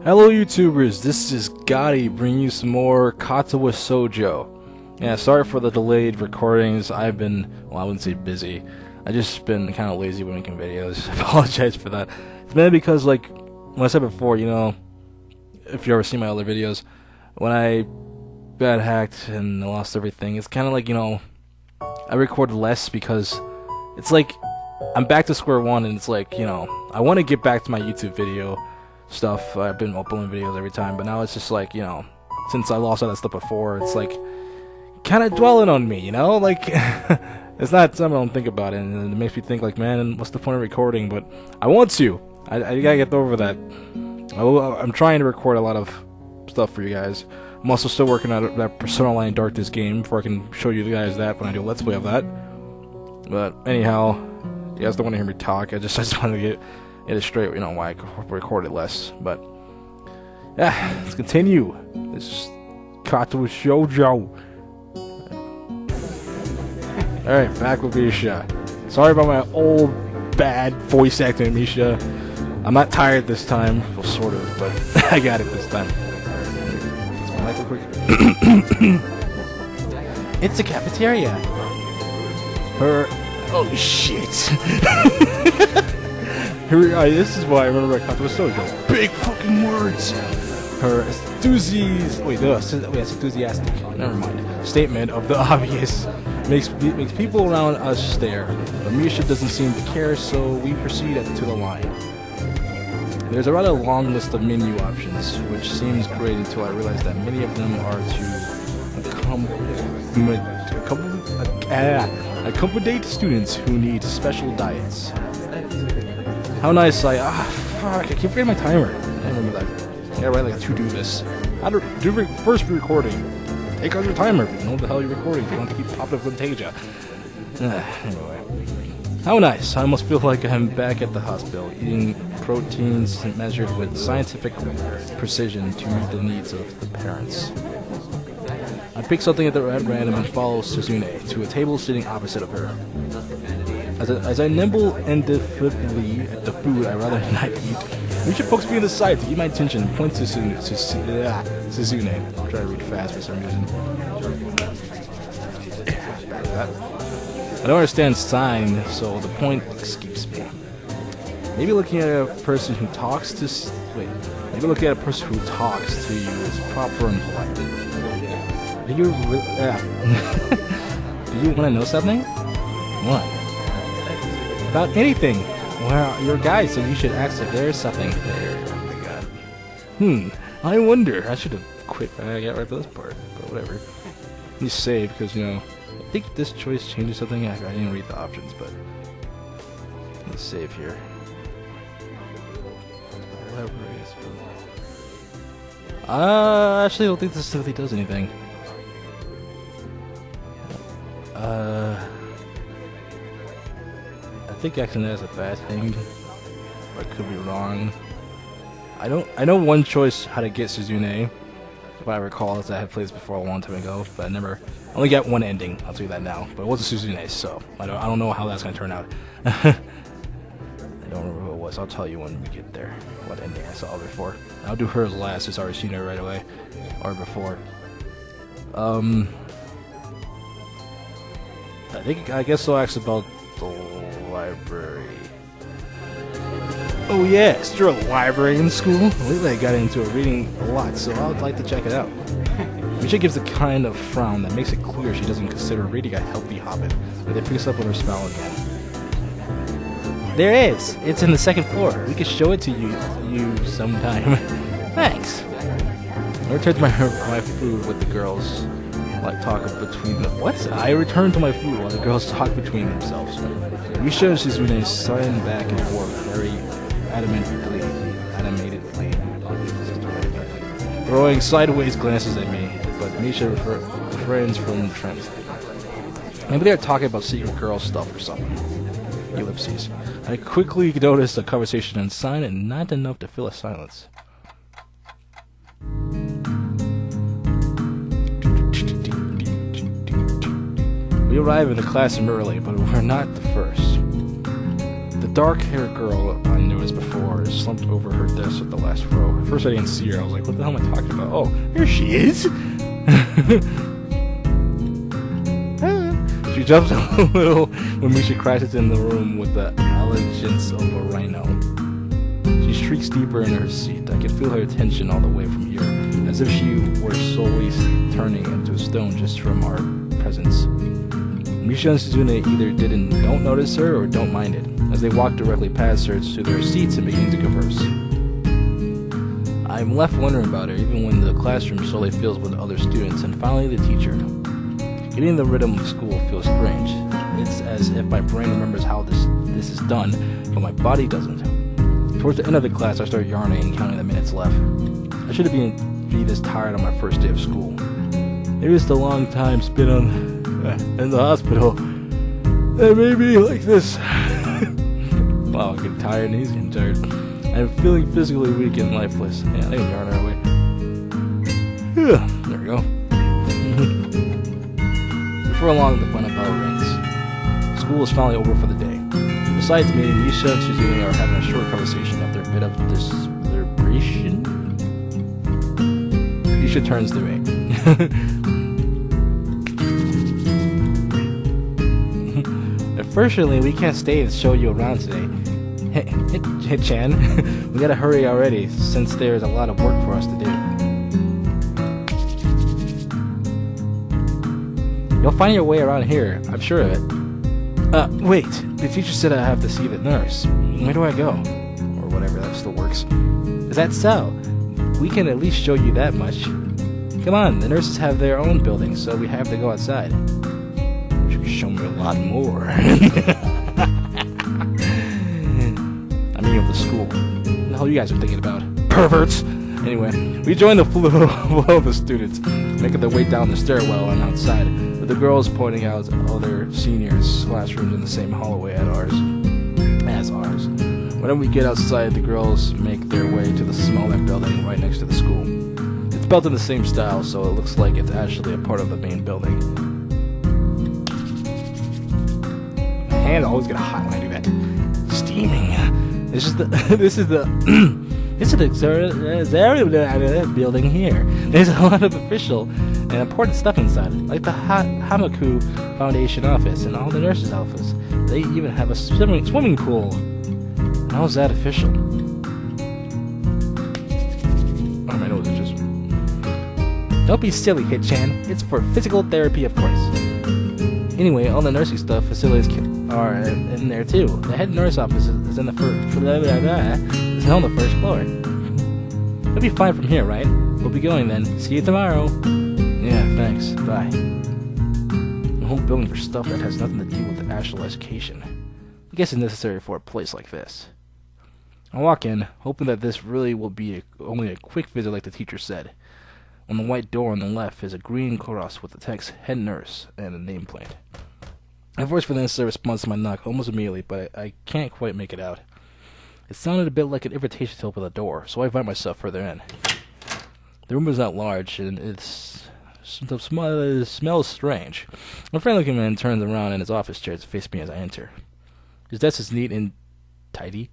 Hello YouTubers, this is Gotti bringing you some more Katawa Shoujo. Yeah, sorry for the delayed recordings. I've been, well, I wouldn't say busy. I just been kind of lazy when making videos. I apologize for that. It's mainly because, like, when I said before, you know, if you ever seen my other videos, when I got hacked and lost everything, it's kind of like, you know, I record less because it's like I'm back to square one, and it's like, you know, I want to get back to my YouTube video stuff. I've been uploading videos every time, but now it's just like, you know, since I lost all that stuff before, it's like kind of dwelling on me, you know, like it's not something I don't think about it, and it makes me think like, man, what's the point of recording? But I want to. I gotta get over that. I'm trying to record a lot of stuff for you guys. I'm also still working on that Persona Line Darkness game before I can show you guys that when I do a Let's Play of that. But anyhow, you guys don't want to hear me talk. I just wanted to get it straight, you know, why I recorded less. But yeah, let's continue. This is Katawa Shoujo. Alright, back with Misha. Sorry about my old bad voice acting, Misha. I'm not tired this time, well, sort of, but I got it this time. Let's my mic real quick. It's the cafeteria. Oh shit. This is why I remember I Katawa Shoujo. Big fucking words. Her enthusiastic. Never mind. Statement of the obvious makes people around us stare. But Misha doesn't seem to care, so we proceed to the line. There's a rather long list of menu options, which seems great until I realize that many of them are to accommodate students who need special diets. How nice fuck, I keep forgetting my timer. I remember that. I gotta write like a to-do list. How to do first recording. Take out your timer if you know what the hell you're recording. If you want to keep popping up Fantasia. Anyway. How nice. I almost feel like I'm back at the hospital, eating proteins measured with scientific precision to meet the needs of the parents. I pick something at random and follow Suzune to a table sitting opposite of her. As I nibble indifferently at the food I rather not eat, we should focus me on the side to eat my attention and point to Suzune. I'm trying to read fast for some reason. Back to that. I don't understand sign, so the point escapes me. Maybe looking at a person who talks to maybe looking at a person who talks to you is proper and polite. Do you do you want to know something? What? About anything. Well, your guy said you should ask if there's something there. Oh my god. I wonder. I should have quit. I got right to this part, but whatever. Let me save because, you know, I think this choice changes something. I didn't read the options, but let's save here. Actually, I don't think this really does anything. I think accident is a bad thing. I could be wrong. I know one choice how to get Suzune, if I recall, as I had played this before a long time ago, but I only got one ending. I'll tell you that now. But it wasn't Suzune, so I don't know how that's gonna turn out. I don't remember who it was. I'll tell you when we get there. What ending I saw before. I'll do hers last. It's already seen her right away, or before. I guess I'll ask about the library. Oh yeah, is there a library in school? Lately I got into reading a lot, so I would like to check it out. Misha gives a kind of frown that makes it clear she doesn't consider reading a healthy habit, but it picks up on her smile again. There is. It's in the second floor. We could show it to you sometime. Thanks. I returned to my food with the girls. I returned to my food while the girls talk between themselves. Misha and Suzune sign back and forth very animatedly, throwing sideways glances at me, but Misha refrains from translating. Maybe they're talking about secret girl stuff or something. Ellipses. I quickly noticed a conversation inside and not enough to fill a silence. We arrive in the classroom early, but we're not the first. The dark-haired girl I noticed before is slumped over her desk at the last row. At first I didn't see her. I was like, what the hell am I talking about? Oh, here she is! She jumps a little when Misha crashes in the room with the elegance of a rhino. She shrieks deeper in her seat. I can feel her tension all the way from here, as if she were slowly turning into a stone just from our presence. Misha and Suzune either don't notice her or don't mind it, as they walk directly past her to their seats and begin to converse. I'm left wondering about her even when the classroom slowly fills with other students and finally the teacher. Getting the rhythm of school feels strange. It's as if my brain remembers how this is done, but my body doesn't. Towards the end of the class, I start yarning and counting the minutes left. I shouldn't be this tired on my first day of school. Maybe it's the long time spent in the hospital. It may be like this. Wow, I'm getting tired and he's getting tired. I'm feeling physically weak and lifeless. Yeah, I can yarn our way. There we go. Before long, the final bell rings. School is finally over for the day. Besides me, Misha and Suzune are having a short conversation after a bit of deliberation. Misha turns to me. Unfortunately, we can't stay and show you around today. Hey, Chan, we gotta hurry already, since there's a lot of work for us to do. You'll find your way around here, I'm sure of it. Wait, the teacher said I have to see the nurse. Where do I go? Or whatever, that still works. Is that so? We can at least show you that much. Come on, the nurses have their own building, so we have to go outside. You should show me a lot more. I mean, of the school. What the hell you guys are thinking about? Perverts! Anyway, we join the flow of the students, making their way down the stairwell and outside, with the girls pointing out other seniors' classrooms in the same hallway as ours. Whenever we get outside, the girls make their way to the smaller building right next to the school. It's built in the same style, so it looks like it's actually a part of the main building. My hand always get hot when I do that. Steaming. This is the building here. There's a lot of official and important stuff inside, like the Hamaku Foundation office and all the nurses' office. They even have a swimming pool. How is that official? Oh, my nose is just... Don't be silly, Hit-chan. It's for physical therapy, of course. Anyway, all the nursing stuff facilities are in there too. The head nurse office is on the first floor. It'll be fine from here, right? We'll be going then. See you tomorrow. Yeah, thanks. Bye. The whole building for stuff that has nothing to do with the actual education. I guess it's necessary for a place like this. I walk in, hoping that this really will be only a quick visit like the teacher said. On the white door on the left is a green cross with the text head nurse and a nameplate. I voice for the necessary response to my knock almost immediately, but I can't quite make it out. It sounded a bit like an invitation to open the door, so I invite myself further in. The room is not large, and it smells strange. My friend-looking man turns around in his office chair to face me as I enter. His desk is neat and tidy,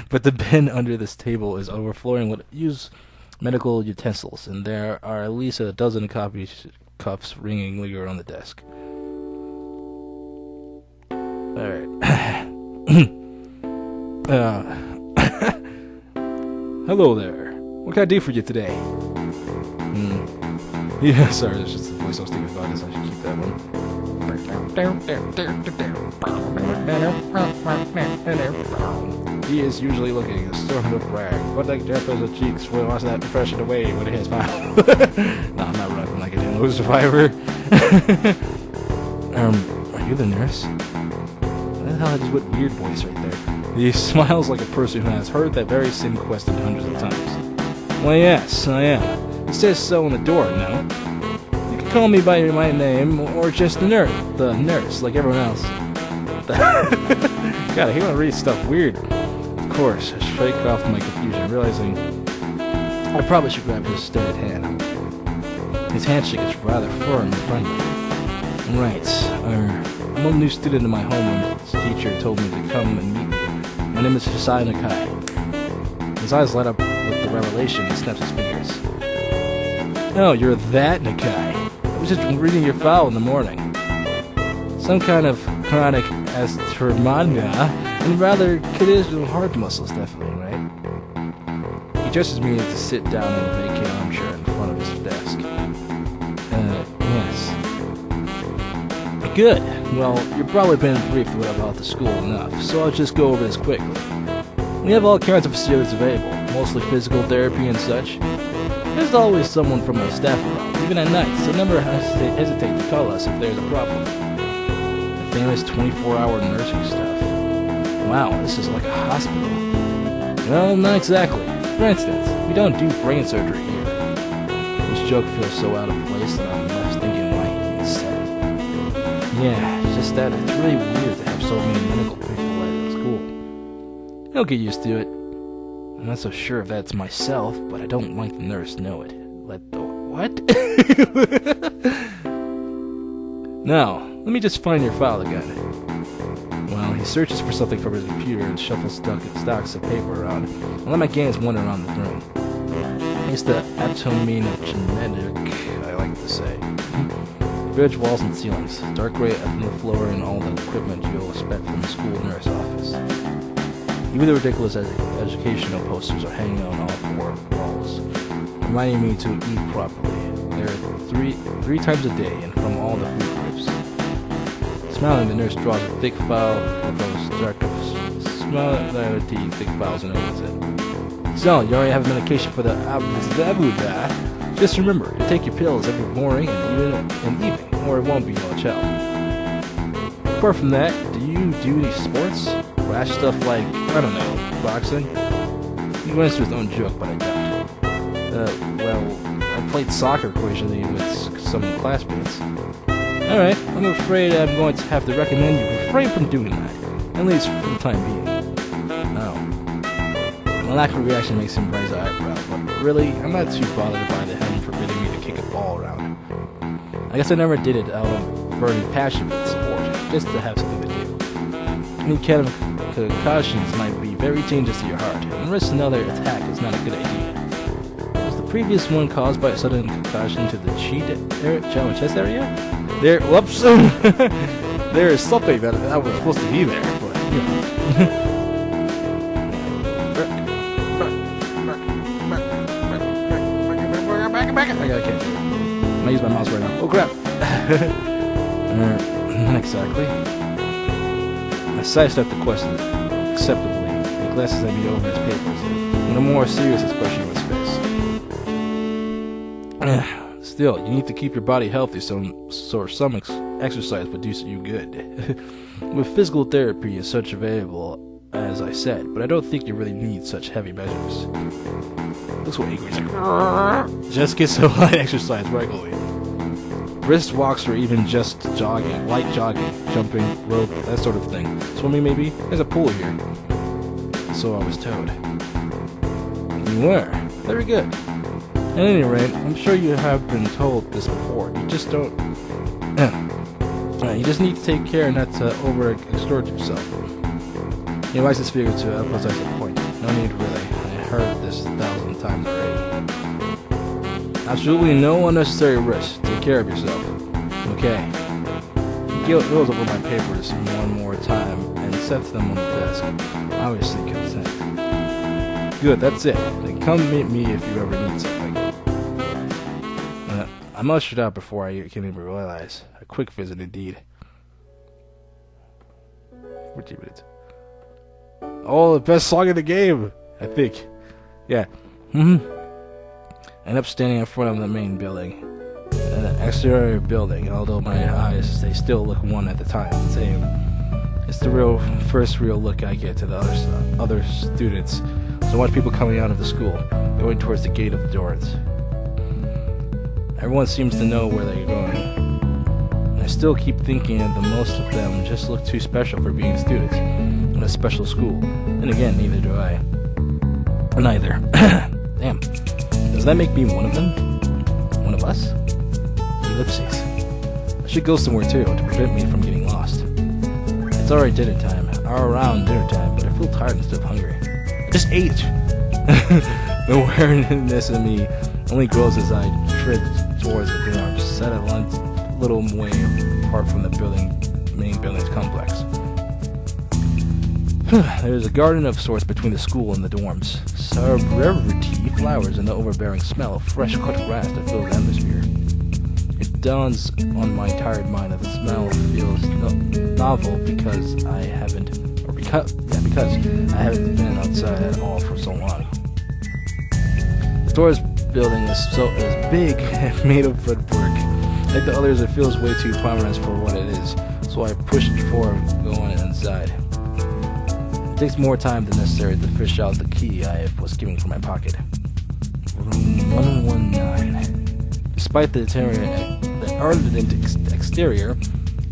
but the bin under this table is overflowing with used medical utensils, and there are at least a dozen coffee cups ringing around the desk. Alright. Hello there. What can I do for you today? Yeah, sorry, that's just the voice I was thinking about. I should keep that one. He is usually looking a sort of brag, but like Jeff has a cheeks will wash that depression away with his smile. No, I'm not rapping like a Halo survivor. Are you the nurse? What the hell is that weird voice right there? He smiles like a person who has heard that very same question hundreds of times. Well, yes, I am. It says so on the door, no? You can call me by my name, or just the nurse, like everyone else. God, he wanna read stuff weird. Of course, I shake off my confusion, realizing I probably should grab his studded hand. His handshake is rather firm and friendly. Right, I'm a new student in my homeroom. This teacher told me to come and meet you. My name is Hisai Nakai. His eyes light up with the revelation. He snaps his fingers. Oh, you're that Nakai. I was just reading your file in the morning. Some kind of chronic astronomia and rather conditional heart muscles, definitely, right? He gestures me to sit down in a vacant armchair in front of his desk. Yes. Good. Well, you've probably been briefed about the school enough, so I'll just go over this quickly. We have all kinds of facilities available, mostly physical therapy and such. There's always someone from the staff around, even at night, so never hesitate to call us if there's a problem. The famous 24-hour nursing stuff. Wow, this is like a hospital. Well, not exactly. For instance, we don't do brain surgery here. This joke feels so out of place that I'm left thinking why he even said it. Yeah, it's just that it's really weird to have so many medical people at school. I'll get used to it. I'm not so sure if that's myself, but I don't like the nurse know it. Let the what? Now, let me just find your file again. Well, he searches for something from his computer and shuffles stacks of paper around. I let my gaze wander around the room. It's the atomine of genetic, I like to say. Ridge walls and ceilings, dark gray on the floor, and all the equipment you'll expect from a school nurse office. Even the ridiculous educational posters are hanging on all four walls, reminding me to eat properly. There are three times a day, and from all the food groups. Smiling, the nurse draws a thick file of those dark, smiling, thick files and opens it. So, you already have medication for the abuda. Just remember, you take your pills every morning and evening, or it won't be much help. Apart from that, do you do any sports? Rash stuff like, I don't know, boxing? He went through his own joke, but I don't. Well, I played soccer occasionally with some classmates. Alright, I'm afraid I'm going to have to recommend you refrain from doing that, at least for the time being. Oh. My lack of reaction makes him raise an eyebrow, but really, I'm not too bothered by him forbidding me to kick a ball around. I guess I never did it out of burning passion for the sport, just to have something to do. Any kind of concussions might be very dangerous to your heart, and risk another attack is not a good idea. Was the previous one caused by a sudden concussion to the chest area? Whoops! There is something that was supposed to be there, but, you know. I can't do it. I'm gonna use my mouse right now. Oh crap! Not exactly. I sidestepped the question acceptably. He glances at me over his papers, with a more serious expression on his face. Still, you need to keep your body healthy, so some exercise would do you good. With physical therapy is such available, as I said, but I don't think you really need such heavy measures. Looks what angry is like. Just get some light exercise regularly. Brisk walks or even just jogging, light jogging, jumping, rope, that sort of thing. Swimming maybe? There's a pool here. So I was told. You were. Very good. At any rate, I'm sure you have been told this before. You just don't... you just need to take care not to overexert yourself. He wags his finger to emphasize the point. No need really. I heard this 1,000 times already. Absolutely no unnecessary risk. Take care of yourself. Okay. He goes over my papers one more time and sets them on the desk. Obviously content. Good, that's it. Then come meet me if you ever need something. I'm ushered out before I can even realize. A quick visit indeed. 14 minutes. Oh, the best song in the game! I think. Yeah. End up standing in front of the main building. An exterior building, although my eyes, they still look one at the time. Same. It's the first real look I get to the other students. So I watch people coming out of the school, going towards the gate of the doors. Everyone seems to know where they're going. And I still keep thinking that most of them just look too special for being students in a special school. And again, neither do I. Neither. Damn. Does that make me one of them? One of us? Ellipses. I should go somewhere too, to prevent me from getting lost. It's already dinner time, or around dinner time, but if feel tired instead of hungry. I just ate! The awareness in me only grows as I tread towards the dorms, set a little way apart from the main building's complex. There's a garden of sorts between the school and the dorms. Celebrity flowers and the overbearing smell of fresh cut grass that fills the atmosphere. It dawns on my tired mind that the smell feels novel because I haven't been outside at all for so long. The doors building is big and made of red brick. Like the others, it feels way too prominent for what it is, so I pushed forward, going inside. It takes more time than necessary to fish out the key I was given from my pocket. Room 119. Despite the ardent exterior,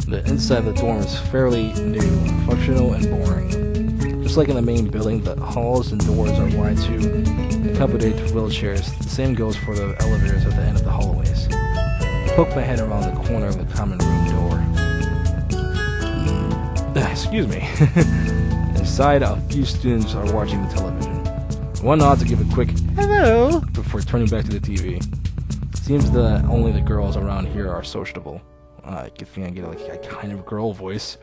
the inside of the dorm is fairly new, functional, and boring. Just like in the main building, the halls and doors are wide to accommodate wheelchairs. The same goes for the elevators at the end of the hallways. I poke my head around the corner of the common room door. Excuse me. Inside, a few students are watching the television. One nods to give a quick hello before turning back to the TV. It seems that only the girls around here are sociable. I get like a kind of girl voice.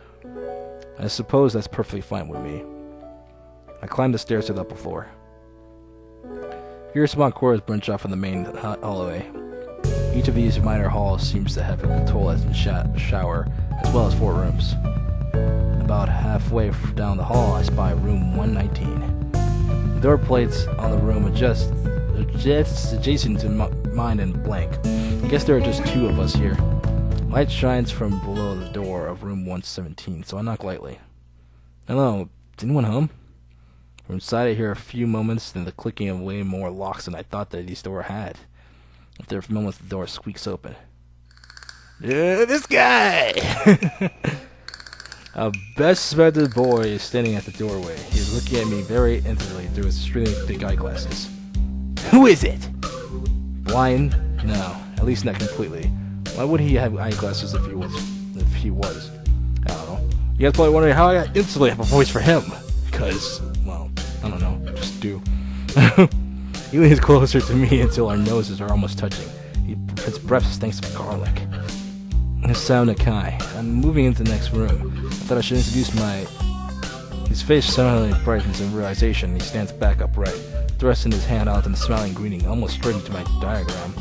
I suppose that's perfectly fine with me. I climb the stairs to the upper floor. Here, small corridors branch off from the main hallway. Each of these minor halls seems to have a toilet and shower, as well as 4 rooms. About halfway down the hall, I spy room 119. The door plates on the room are just adjacent to mine and blank. I guess there are just 2 of us here. Light shines from below the door of room 117, so I knock lightly. Hello, is anyone home? From inside I hear a few moments, then the clicking of way more locks than I thought that these doors had. After a few moments, the door squeaks open. This guy! A best-spected boy is standing at the doorway. He is looking at me very intently through his extremely thick eyeglasses. Who is it? Blind? No, at least not completely. Why would he have eyeglasses if he was? I don't know. You guys probably wondering how I instantly have a voice for him. Because, well, I don't know. Just do. He leans closer to me until our noses are almost touching. His breath stinks of garlic. His sound Nakai. I'm moving into the next room. I thought I should introduce His face suddenly brightens in realization. He stands back upright, thrusting his hand out and smiling, greeting almost straight into my diaphragm.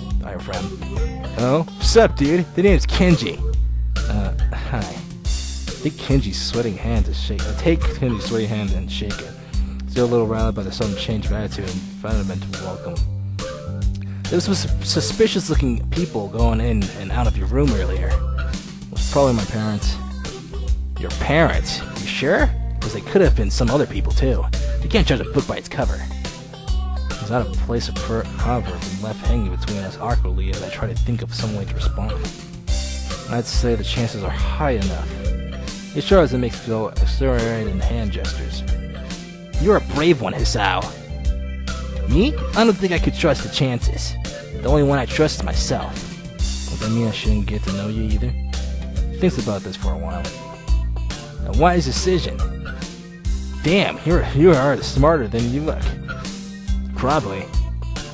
Oh, what's up, dude? The name's Kenji. Hi. Take Kenji's sweating hand and shake it. Still a little riled by the sudden change of attitude and fundamental welcome. There was suspicious-looking people going in and out of your room earlier. It was probably my parents. Your parents? You sure? Because they could have been some other people, too. You can't judge a book by its cover. It's not a place of proverb and left hanging between us awkwardly as I try to think of some way to respond. I'd say the chances are high enough. He sure as it makes me go accelerated hand gestures. You're a brave one, Hisao. Me? I don't think I could trust the chances. The only one I trust is myself. Does that mean I shouldn't get to know you either? He thinks about this for a while. A wise decision. Damn, you are smarter than you look. Probably.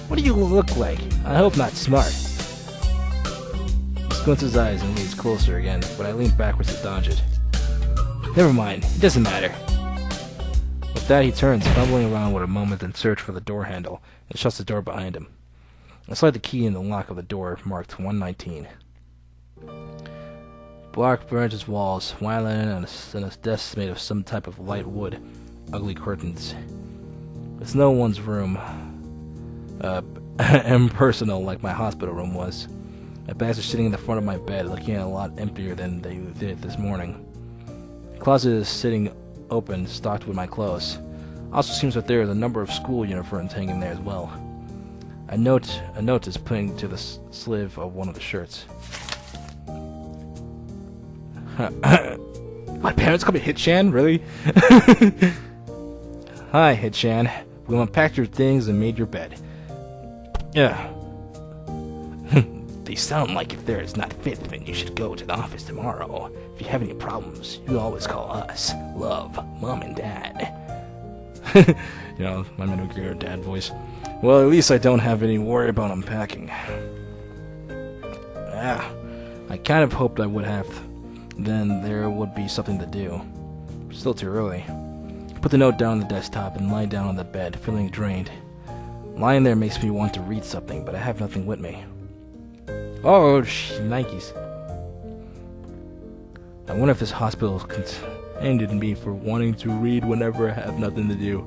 What do you look like? I hope not smart. He squints his eyes and leans closer again, but I lean backwards to dodge it. Never mind, it doesn't matter. With that, he turns, fumbling around with a moment in search for the door handle, and shuts the door behind him. I slide the key in the lock of the door marked 119. Black branches walls, violin, and a desk made of some type of light wood. Ugly curtains. It's no one's room. Impersonal like my hospital room was. My bags are sitting in the front of my bed, looking a lot emptier than they did this morning. The closet is sitting open, stocked with my clothes. Also seems that there is a number of school uniforms hanging there as well. A note is pinned to the sleeve of one of the shirts. My parents call me Hit-chan? Really? Hi, Hit-chan. We unpacked your things and made your bed. Yeah. They sound like if there is not fit, then you should go to the office tomorrow. If you have any problems, you always call us. Love, Mom and Dad. You know, my middle grader dad voice. Well, at least I don't have any worry about unpacking. I kind of hoped I would have. Then there would be something to do. Still too early. I put the note down on the desktop and lie down on the bed, feeling drained. Lying there makes me want to read something, but I have nothing with me. Oh, Nikes. I wonder if this hospital ended me for wanting to read whenever I have nothing to do.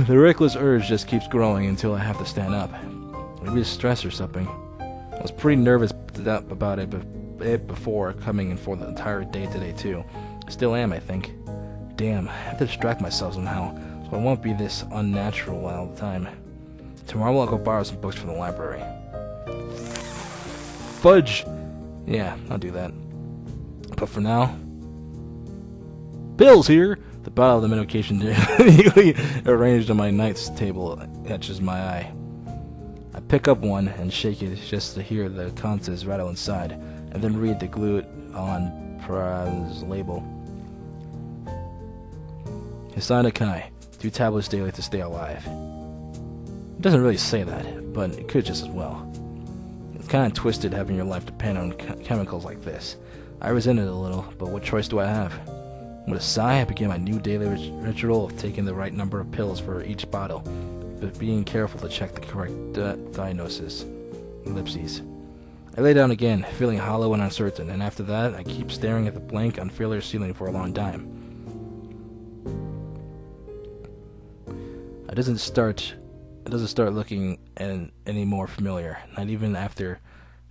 The reckless urge just keeps growing until I have to stand up. Maybe it's stress or something. I was pretty nervous about it before coming in for the entire day today too. Still am, I think. Damn, I have to distract myself somehow, so I won't be this unnatural all the time. Tomorrow I'll go borrow some books from the library. Fudge! Yeah, I'll do that. But for now... Bill's here! The bottle of the medication neatly arranged on my night's table catches my eye. I pick up one and shake it just to hear the contents rattle inside, and then read the glued-on prize label. Hisana Kai, 2 tablets daily to stay alive. It doesn't really say that, but it could just as well. It's kind of twisted having your life depend on chemicals like this. I resent it a little, but what choice do I have? With a sigh, I began my new daily ritual of taking the right number of pills for each bottle, but being careful to check the correct diagnosis. Ellipses. I lay down again, feeling hollow and uncertain, and after that, I keep staring at the blank, unfamiliar ceiling for a long time. It doesn't start looking any more familiar, not even after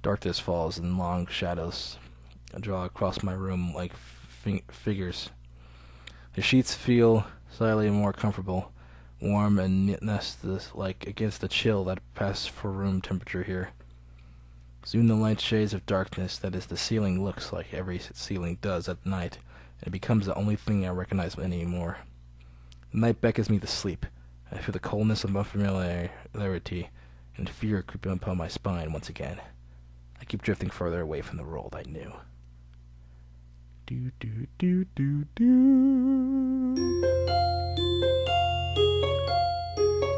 darkness falls and long shadows draw across my room like figures. The sheets feel slightly more comfortable, warm and like against the chill that passes for room temperature here. Soon the light shades of darkness, that is, the ceiling looks like every ceiling does at night, and it becomes the only thing I recognize anymore. The night beckons me to sleep. I feel the coldness of unfamiliarity and fear creeping upon my spine once again. I keep drifting further away from the world I knew. Do do do do do.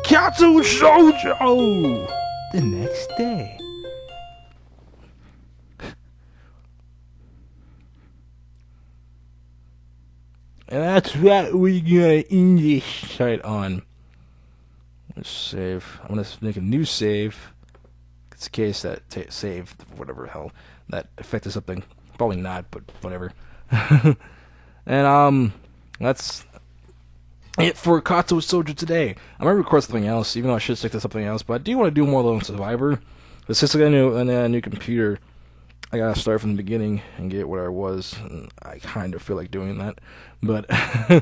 Katawa Shoujo! The next day. And that's what we gonna end this site on. Let's save. I'm gonna make a new save. It's a case that saved whatever hell that affected something. Probably not, but whatever. And that's it for Katawa Shoujo today. I'm gonna record something else, even though I should stick to something else. But I do want to do more Lone Survivor. But since I got a new computer, I gotta start from the beginning and get where I was. And I kind of feel like doing that, but I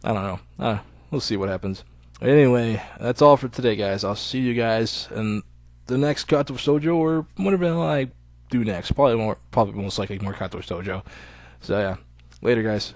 don't know. We'll see what happens. Anyway, that's all for today, guys. I'll see you guys in the next Katawa Shoujo or whatever the hell I do next. Probably most likely more Katawa Shoujo. So yeah, later, guys.